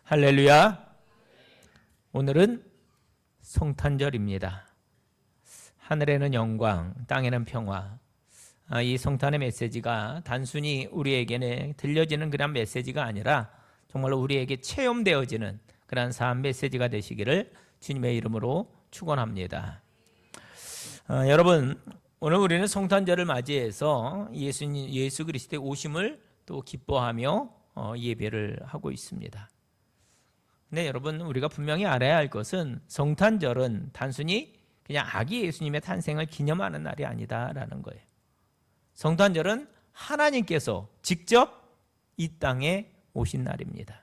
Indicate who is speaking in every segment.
Speaker 1: 할렐루야. 오늘은 성탄절입니다. 하늘에는 영광, 땅에는 평화. 이 성탄의 메시지가 단순히 우리에게는 들려지는 그런 메시지가 아니라 정말로 우리에게 체험되어지는 그런 삶 메시지가 되시기를 주님의 이름으로 축원합니다. 여러분, 오늘 우리는 성탄절을 맞이해서 예수 그리스도의 오심을 또 기뻐하며 예배를 하고 있습니다. 근데 여러분, 우리가 분명히 알아야 할 것은 성탄절은 단순히 그냥 아기 예수님의 탄생을 기념하는 날이 아니다라는 거예요. 성탄절은 하나님께서 직접 이 땅에 오신 날입니다.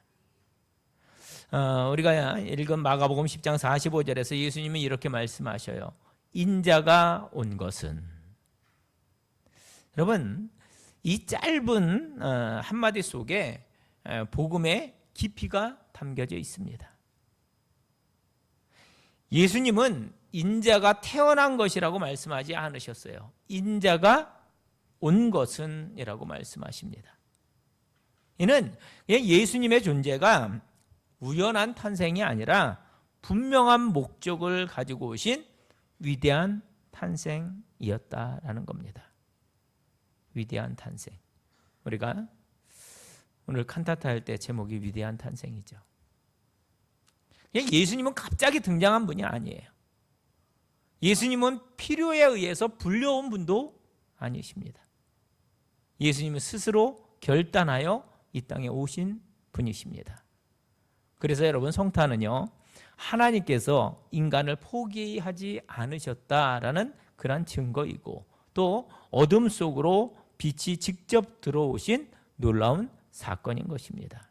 Speaker 1: 우리가 읽은 마가복음 10장 45절에서 예수님은 이렇게 말씀하셔요. 인자가 온 것은. 여러분, 이 짧은 한마디 속에 복음의 깊이가 담겨져 있습니다. 예수님은 인자가 태어난 것이라고 말씀하지 않으셨어요. 인자가 온 것은 이라고 말씀하십니다. 이는 예수님의 존재가 우연한 탄생이 아니라 분명한 목적을 가지고 오신 위대한 탄생이었다라는 겁니다. 위대한 탄생. 우리가 오늘 칸타타 할 때 제목이 위대한 탄생이죠. 예수님은 갑자기 등장한 분이 아니에요. 예수님은 필요에 의해서 불려온 분도 아니십니다. 예수님은 스스로 결단하여 이 땅에 오신 분이십니다. 그래서 여러분, 성탄은요, 하나님께서 인간을 포기하지 않으셨다라는 그런 증거이고, 또 어둠 속으로 빛이 직접 들어오신 놀라운 사건인 것입니다.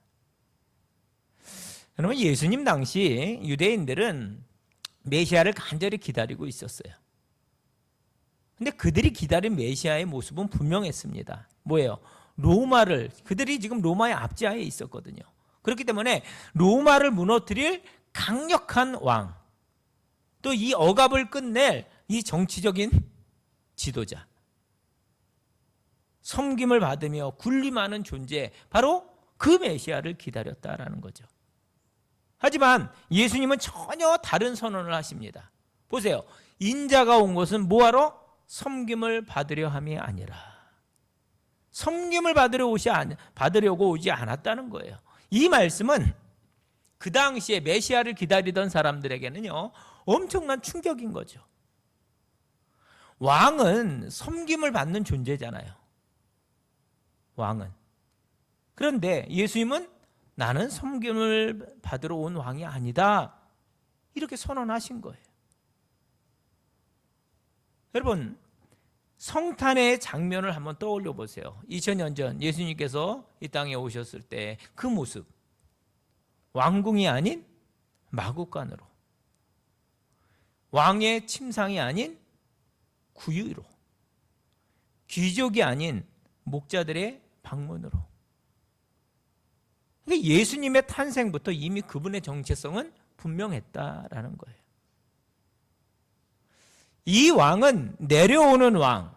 Speaker 1: 여러분, 예수님 당시 유대인들은 메시아를 간절히 기다리고 있었어요. 근데 그들이 기다린 메시아의 모습은 분명했습니다. 뭐예요? 그들이 지금 로마의 압제하에 있었거든요. 그렇기 때문에 로마를 무너뜨릴 강력한 왕, 또 이 억압을 끝낼 이 정치적인 지도자, 섬김을 받으며 군림하는 존재, 바로 그 메시아를 기다렸다라는 거죠. 하지만 예수님은 전혀 다른 선언을 하십니다. 보세요. 인자가 온 것은 뭐하러? 섬김을 받으려 함이 아니라. 섬김을 받으려고 오지 않았다는 거예요. 이 말씀은 그 당시에 메시아를 기다리던 사람들에게는요, 엄청난 충격인 거죠. 왕은 섬김을 받는 존재잖아요. 왕은. 그런데 예수님은 나는 섬김을 받으러 온 왕이 아니다, 이렇게 선언하신 거예요. 여러분, 성탄의 장면을 한번 떠올려 보세요. 2000년 전 예수님께서 이 땅에 오셨을 때 그 모습, 왕궁이 아닌 마구간으로, 왕의 침상이 아닌 구유로, 귀족이 아닌 목자들의 방문으로. 그러니까 예수님의 탄생부터 이미 그분의 정체성은 분명했다라는 거예요. 이 왕은 내려오는 왕,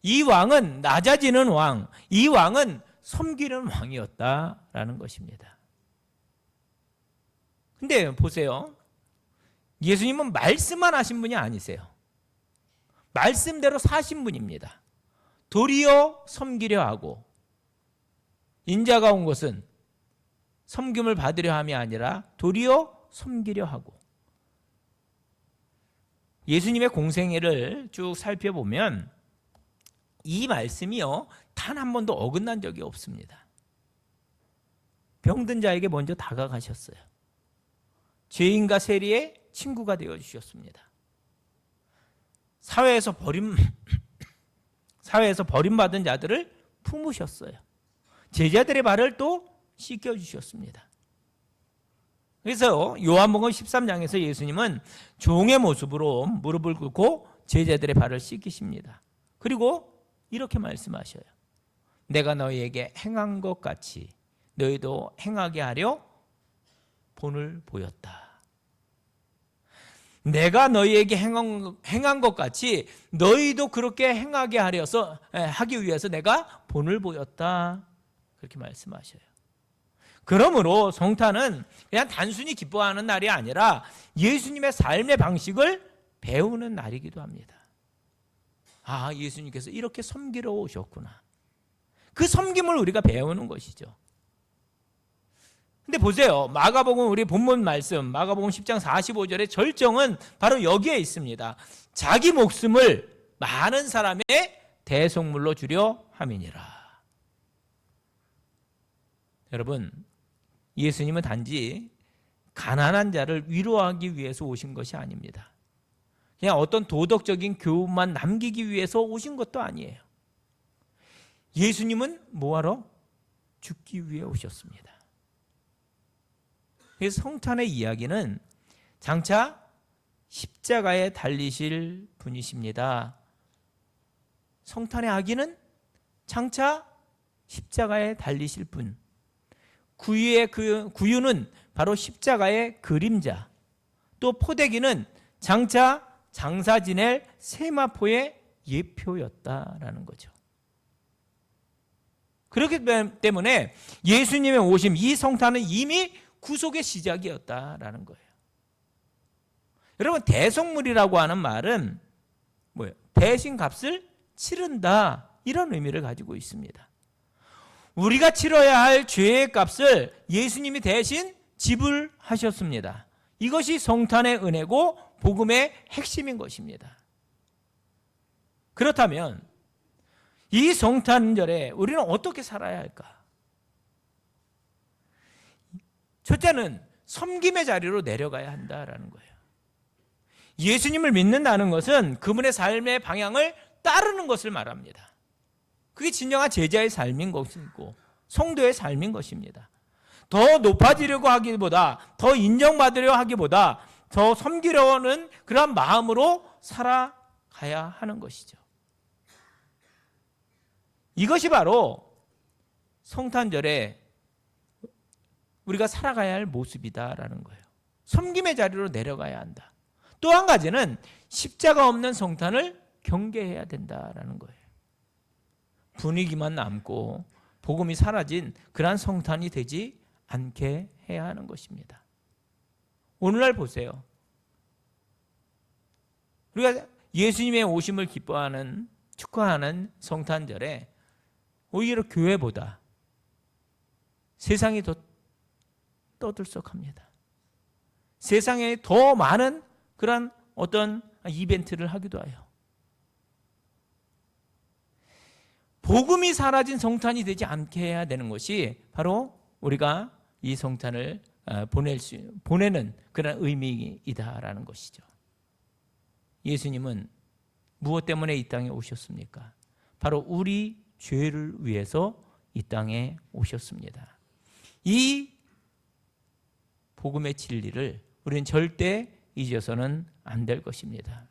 Speaker 1: 이 왕은 낮아지는 왕, 이 왕은 섬기는 왕이었다라는 것입니다. 근데 보세요. 예수님은 말씀만 하신 분이 아니세요. 말씀대로 사신 분입니다. 도리어 섬기려 하고, 인자가 온 것은 섬김을 받으려 함이 아니라 도리어 섬기려 하고. 예수님의 공생애를 쭉 살펴보면 이 말씀이요, 단 한 번도 어긋난 적이 없습니다. 병든 자에게 먼저 다가가셨어요. 죄인과 세리의 친구가 되어주셨습니다. 사회에서 버림받은 자들을 품으셨어요. 제자들의 발을 또 씻겨주셨습니다. 그래서 요한복음 13장에서 예수님은 종의 모습으로 무릎을 꿇고 제자들의 발을 씻기십니다. 그리고 이렇게 말씀하셔요. 내가 너희에게 행한 것 같이 너희도 행하게 하려 본을 보였다. 내가 너희에게 행한 것 같이 너희도 그렇게 행하게 하기 위해서 내가 본을 보였다. 그렇게 말씀하셔요. 그러므로 성탄은 그냥 단순히 기뻐하는 날이 아니라 예수님의 삶의 방식을 배우는 날이기도 합니다. 아, 예수님께서 이렇게 섬기러 오셨구나. 그 섬김을 우리가 배우는 것이죠. 근데 보세요. 마가복음, 우리 본문 말씀 마가복음 10장 45절의 절정은 바로 여기에 있습니다. 자기 목숨을 많은 사람의 대속물로 주려 함이니라. 여러분, 예수님은 단지 가난한 자를 위로하기 위해서 오신 것이 아닙니다. 그냥 어떤 도덕적인 교훈만 남기기 위해서 오신 것도 아니에요. 예수님은 뭐하러? 죽기 위해 오셨습니다. 그래서 성탄의 이야기는 장차 십자가에 달리실 분이십니다. 성탄의 아기는 장차 십자가에 달리실 분. 구유의 그 구유는 바로 십자가의 그림자. 또 포대기는 장차 장사 지낼 세마포의 예표였다라는 거죠. 그렇기 때문에 예수님의 오심, 이 성탄은 이미 구속의 시작이었다라는 거예요. 여러분, 대속물이라고 하는 말은 뭐예요? 대신 값을 치른다, 이런 의미를 가지고 있습니다. 우리가 치러야 할 죄의 값을 예수님이 대신 지불하셨습니다. 이것이 성탄의 은혜고 복음의 핵심인 것입니다. 그렇다면 이 성탄절에 우리는 어떻게 살아야 할까? 첫째는 섬김의 자리로 내려가야 한다라는 거예요. 예수님을 믿는다는 것은 그분의 삶의 방향을 따르는 것을 말합니다. 그게 진정한 제자의 삶인 것이고 성도의 삶인 것입니다. 더 높아지려고 하기보다, 더 인정받으려 하기보다 더 섬기려는 그런 마음으로 살아가야 하는 것이죠. 이것이 바로 성탄절에 우리가 살아가야 할 모습이다라는 거예요. 섬김의 자리로 내려가야 한다. 또 한 가지는 십자가 없는 성탄을 경계해야 된다라는 거예요. 분위기만 남고 복음이 사라진 그러한 성탄이 되지 않게 해야 하는 것입니다. 오늘날 보세요. 우리가 예수님의 오심을 기뻐하는, 축하하는 성탄절에 오히려 교회보다 세상이 더 떠들썩합니다. 세상에 더 많은 그런 어떤 이벤트를 하기도 해요. 복음이 사라진 성탄이 되지 않게 해야 되는 것이 바로 우리가 이 성탄을 보내는 그런 의미이다라는 것이죠. 예수님은 무엇 때문에 이 땅에 오셨습니까? 바로 우리 죄를 위해서 이 땅에 오셨습니다. 이 복음의 진리를 우리는 절대 잊어서는 안 될 것입니다.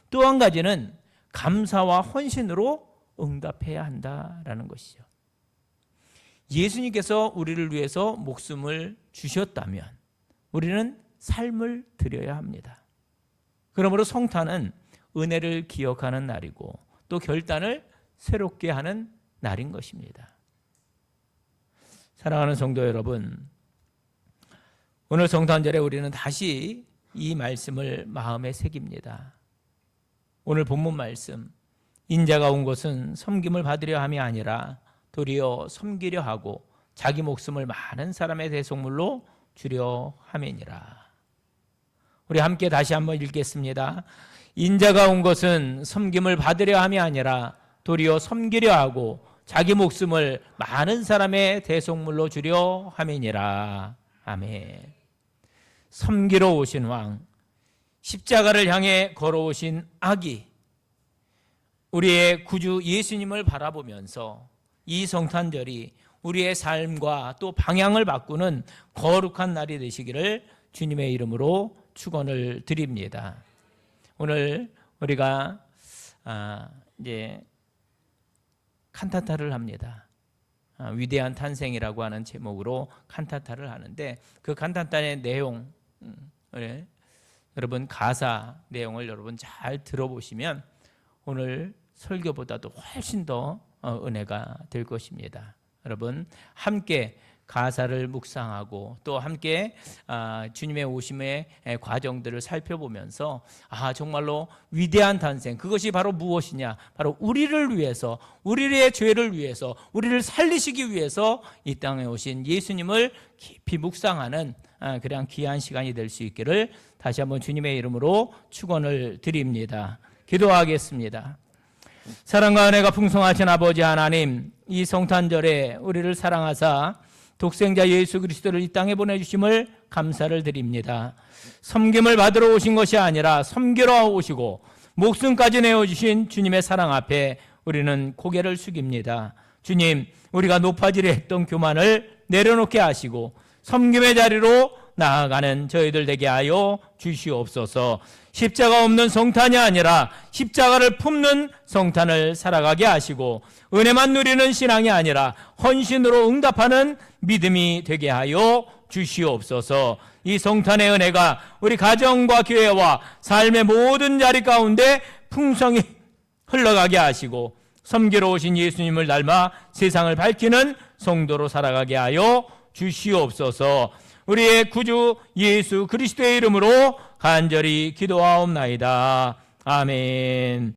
Speaker 1: 또 한 가지는 감사와 헌신으로 응답해야 한다라는 것이죠. 예수님께서 우리를 위해서 목숨을 주셨다면 우리는 삶을 드려야 합니다. 그러므로 성탄은 은혜를 기억하는 날이고 또 결단을 새롭게 하는 날인 것입니다. 사랑하는 성도 여러분, 오늘 성탄절에 우리는 다시 이 말씀을 마음에 새깁니다. 오늘 본문 말씀, 인자가 온 것은 섬김을 받으려 함이 아니라 도리어 섬기려 하고 자기 목숨을 많은 사람의 대속물로 주려 함이니라. 우리 함께 다시 한번 읽겠습니다. 인자가 온 것은 섬김을 받으려 함이 아니라 도리어 섬기려 하고 자기 목숨을 많은 사람의 대속물로 주려 함이니라. 아멘. 섬기러 오신 왕, 십자가를 향해 걸어오신 아기, 우리의 구주 예수님을 바라보면서 이 성탄절이 우리의 삶과 또 방향을 바꾸는 거룩한 날이 되시기를 주님의 이름으로 축원을 드립니다. 오늘 우리가 이제 칸타타를 합니다. 위대한 탄생이라고 하는 제목으로 칸타타를 하는데 그 칸타타의 내용, 여러분 가사 내용을 여러분 잘 들어보시면 오늘 설교보다도 훨씬 더 은혜가 될 것입니다. 여러분 함께 가사를 묵상하고 또 함께 주님의 오심의 과정들을 살펴보면서 정말로 위대한 탄생, 그것이 바로 무엇이냐, 바로 우리를 위해서, 우리의 죄를 위해서, 우리를 살리시기 위해서 이 땅에 오신 예수님을 깊이 묵상하는 그냥 귀한 시간이 될 수 있기를 다시 한번 주님의 이름으로 축원을 드립니다. 기도하겠습니다. 사랑과 은혜가 풍성하신 아버지 하나님, 이 성탄절에 우리를 사랑하사 독생자 예수 그리스도를 이 땅에 보내주심을 감사를 드립니다. 섬김을 받으러 오신 것이 아니라 섬기러 오시고 목숨까지 내어주신 주님의 사랑 앞에 우리는 고개를 숙입니다. 주님, 우리가 높아지려 했던 교만을 내려놓게 하시고 섬김의 자리로 나아가는 저희들 되게 하여 주시옵소서. 십자가 없는 성탄이 아니라 십자가를 품는 성탄을 살아가게 하시고 은혜만 누리는 신앙이 아니라 헌신으로 응답하는 믿음이 되게 하여 주시옵소서. 이 성탄의 은혜가 우리 가정과 교회와 삶의 모든 자리 가운데 풍성히 흘러가게 하시고 섬기러 오신 예수님을 닮아 세상을 밝히는 성도로 살아가게 하여 주시옵소서. 우리의 구주 예수 그리스도의 이름으로 간절히 기도하옵나이다. 아멘.